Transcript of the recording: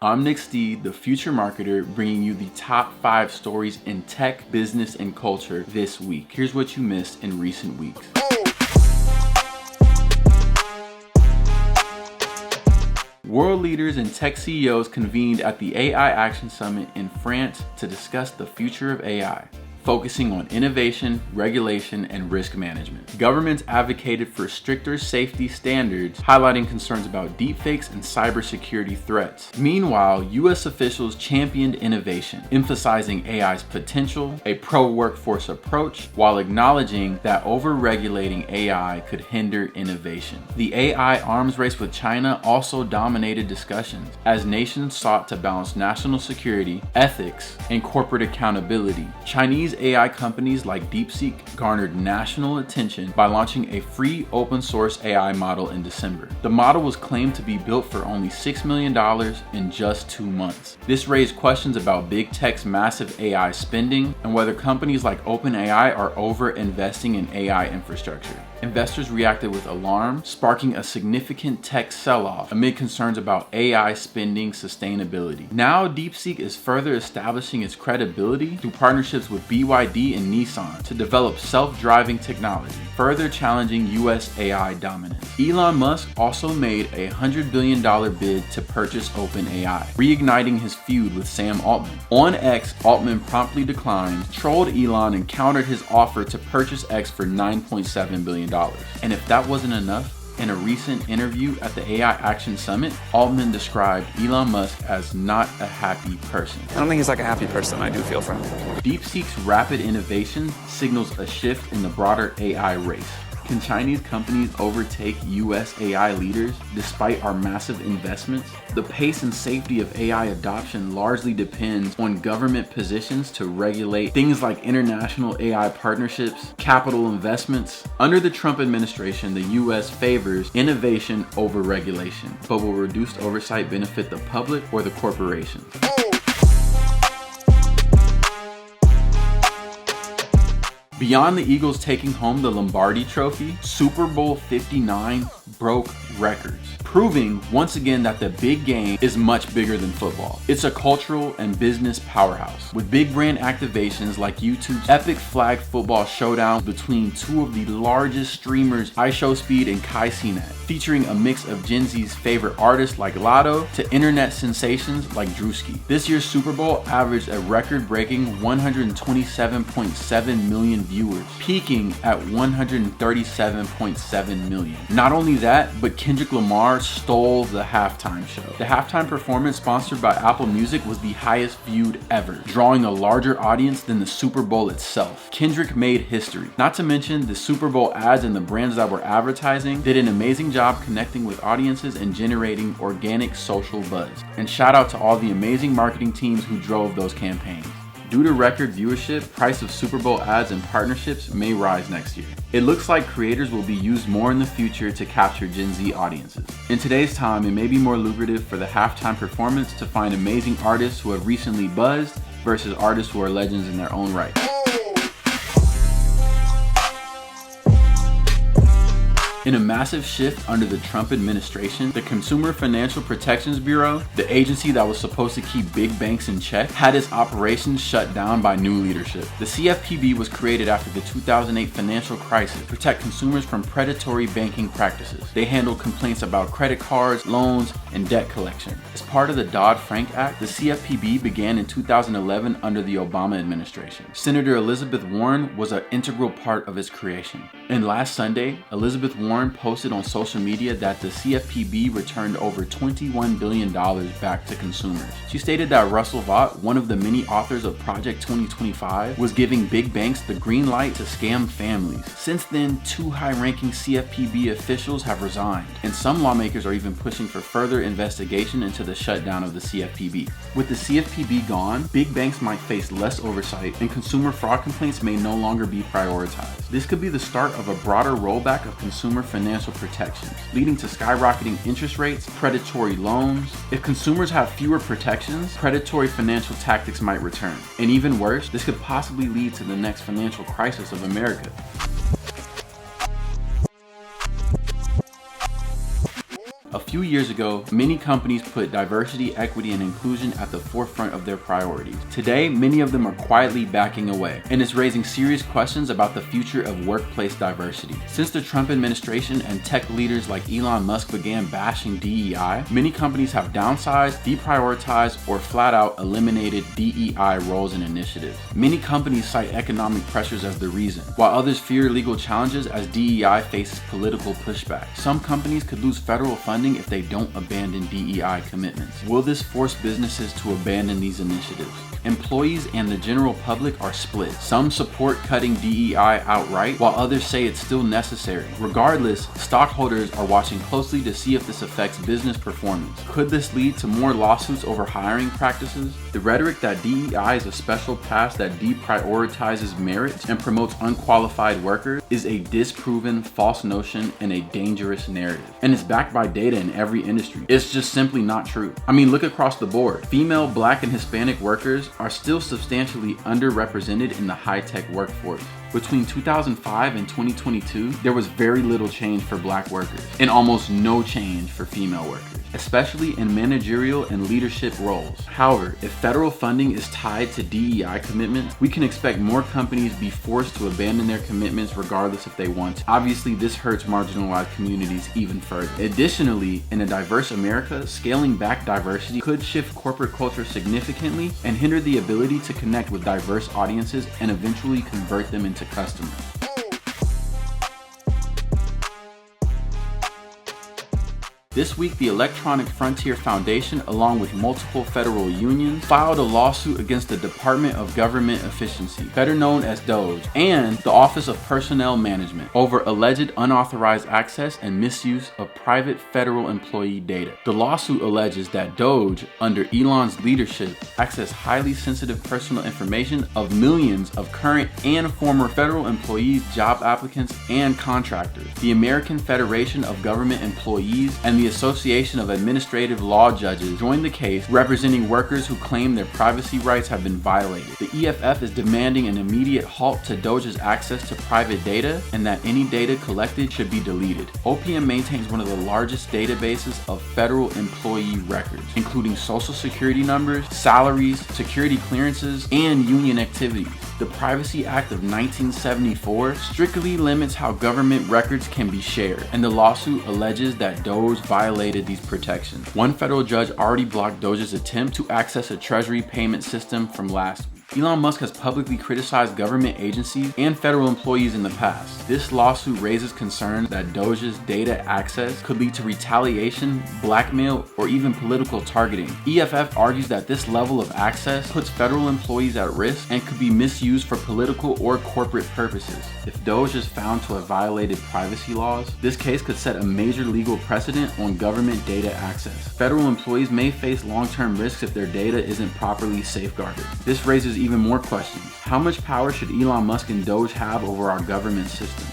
I'm Nik Steed, the future marketer, bringing you the top 5 stories in tech, business, and culture this week. Here's what you missed in recent weeks. World leaders and tech CEOs convened at the AI Action Summit in France to discuss the future of AI, focusing on innovation, regulation, and risk management. Governments advocated for stricter safety standards, highlighting concerns about deepfakes and cybersecurity threats. Meanwhile, US officials championed innovation, emphasizing AI's potential, a pro-workforce approach, while acknowledging that over-regulating AI could hinder innovation. The AI arms race with China also dominated discussions, as nations sought to balance national security, ethics, and corporate accountability. Chinese AI companies like DeepSeek garnered national attention by launching a free open source AI model in December. The model was claimed to be built for only $6 million in just 2 months. This raised questions about big tech's massive AI spending and whether companies like OpenAI are over-investing in AI infrastructure. Investors reacted with alarm, sparking a significant tech sell-off amid concerns about AI spending sustainability. Now, DeepSeek is further establishing its credibility through partnerships with BYD and Nissan to develop self-driving technology, further challenging US AI dominance. Elon Musk also made a $100 billion bid to purchase OpenAI, reigniting his feud with Sam Altman. On X, Altman promptly declined, trolled Elon, and countered his offer to purchase X for $9.7 billion. And if that wasn't enough, in a recent interview at the AI Action Summit, Altman described Elon Musk as not a happy person. I don't think he's like a happy person. I do feel for him. DeepSeek's rapid innovation signals a shift in the broader AI race. Can Chinese companies overtake US AI leaders despite our massive investments? The pace and safety of AI adoption largely depends on government positions to regulate things like international AI partnerships, capital investments. Under the Trump administration, the US favors innovation over regulation, but will reduced oversight benefit the public or the corporations? Beyond the Eagles taking home the Lombardi Trophy, Super Bowl 59 broke records, proving once again that the big game is much bigger than football. It's a cultural and business powerhouse, with big brand activations like YouTube's epic flag football showdown between two of the largest streamers, iShowSpeed and Cenat, featuring a mix of Gen Z's favorite artists like Lotto to internet sensations like Drewski. This year's Super Bowl averaged a record-breaking 127.7 million viewers, peaking at 137.7 million. Not only that, but Kendrick Lamar stole the halftime show. The halftime performance, sponsored by Apple Music, was the highest viewed ever, drawing a larger audience than the Super Bowl itself. Kendrick made history. Not to mention, the Super Bowl ads and the brands that were advertising did an amazing job connecting with audiences and generating organic social buzz. And shout out to all the amazing marketing teams who drove those campaigns. Due to record viewership, price of Super Bowl ads and partnerships may rise next year. It looks like creators will be used more in the future to capture Gen Z audiences. In today's time, it may be more lucrative for the halftime performance to find amazing artists who have recently buzzed versus artists who are legends in their own right. In a massive shift under the Trump administration, the Consumer Financial Protections Bureau, the agency that was supposed to keep big banks in check, had its operations shut down by new leadership. The CFPB was created after the 2008 financial crisis to protect consumers from predatory banking practices. They handled complaints about credit cards, loans, and debt collection. As part of the Dodd-Frank Act, the CFPB began in 2011 under the Obama administration. Senator Elizabeth Warren was an integral part of its creation. And last Sunday, Elizabeth Warren posted on social media that the CFPB returned over $21 billion back to consumers. She stated that Russell Vought, one of the many authors of Project 2025, was giving big banks the green light to scam families. Since then, 2 high-ranking CFPB officials have resigned, and some lawmakers are even pushing for further investigation into the shutdown of the CFPB. With the CFPB gone, big banks might face less oversight, and consumer fraud complaints may no longer be prioritized. This could be the start of a broader rollback of consumer financial protections, leading to skyrocketing interest rates, predatory loans. If consumers have fewer protections, predatory financial tactics might return. And even worse, this could possibly lead to the next financial crisis of America. A few years ago, many companies put diversity, equity, and inclusion at the forefront of their priorities. Today, many of them are quietly backing away, and it's raising serious questions about the future of workplace diversity. Since the Trump administration and tech leaders like Elon Musk began bashing DEI, many companies have downsized, deprioritized, or flat out eliminated DEI roles and initiatives. Many companies cite economic pressures as the reason, while others fear legal challenges as DEI faces political pushback. Some companies could lose federal funding if they don't abandon DEI commitments. Will this force businesses to abandon these initiatives? Employees and the general public are split. Some support cutting DEI outright, while others say it's still necessary. Regardless, stockholders are watching closely to see if this affects business performance. Could this lead to more lawsuits over hiring practices? The rhetoric that DEI is a special pass that deprioritizes merit and promotes unqualified workers is a disproven false notion and a dangerous narrative. And it's backed by data in every industry. It's just simply not true. I mean, look across the board. Female, Black, and Hispanic workers are still substantially underrepresented in the high-tech workforce. Between 2005 and 2022, there was very little change for Black workers and almost no change for female workers, especially in managerial and leadership roles. However, if federal funding is tied to DEI commitments, we can expect more companies be forced to abandon their commitments regardless if they want to. Obviously, this hurts marginalized communities even further. Additionally, in a diverse America, scaling back diversity could shift corporate culture significantly and hinder the ability to connect with diverse audiences and eventually convert them into customers. This week, the Electronic Frontier Foundation, along with multiple federal unions, filed a lawsuit against the Department of Government Efficiency, better known as DOGE, and the Office of Personnel Management over alleged unauthorized access and misuse of private federal employee data. The lawsuit alleges that DOGE, under Elon's leadership, accessed highly sensitive personal information of millions of current and former federal employees, job applicants, and contractors. The American Federation of Government Employees and the Association of Administrative Law Judges joined the case, representing workers who claim their privacy rights have been violated. The EFF is demanding an immediate halt to DOGE's access to private data and that any data collected should be deleted. OPM maintains one of the largest databases of federal employee records, including social security numbers, salaries, security clearances, and union activities. The Privacy Act of 1974 strictly limits how government records can be shared, and the lawsuit alleges that DOGE violated these protections. One federal judge already blocked DOGE's attempt to access a treasury payment system from last week. Elon Musk has publicly criticized government agencies and federal employees in the past. This lawsuit raises concerns that DOGE's data access could lead to retaliation, blackmail, or even political targeting. EFF argues that this level of access puts federal employees at risk and could be misused for political or corporate purposes. If DOGE is found to have violated privacy laws, this case could set a major legal precedent on government data access. Federal employees may face long-term risks if their data isn't properly safeguarded. This raises even more questions. How much power should Elon Musk and DOGE have over our government system?